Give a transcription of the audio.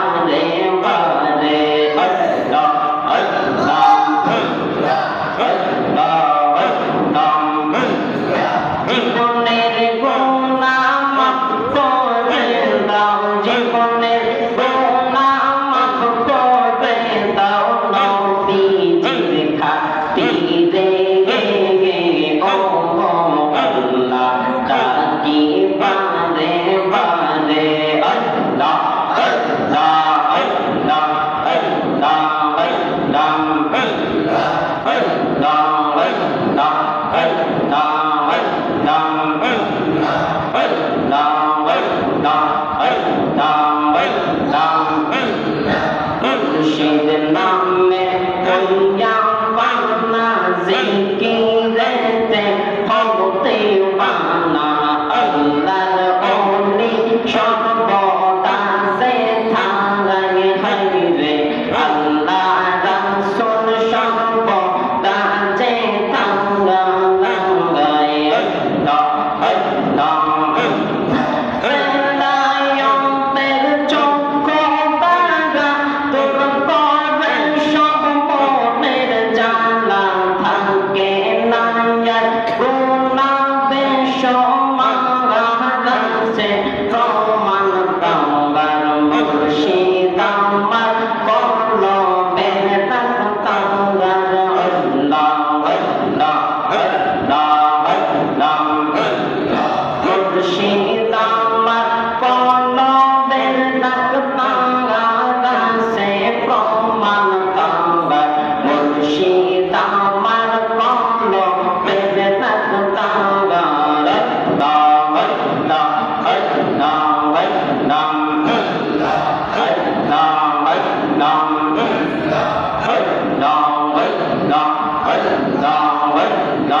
বারে বারে আল্লাহ আল্লাহ জীবনের গুনাহ মাফ করে দাও জীবনের গুনাহ মাফ করে দাও নবীজির খাতিরে ও আল্লাহ ডাকি বারে বারে আল্লাহ আল্লাহ আল্লাহ আল্লাহ মুর্শিদ নামে কইয়া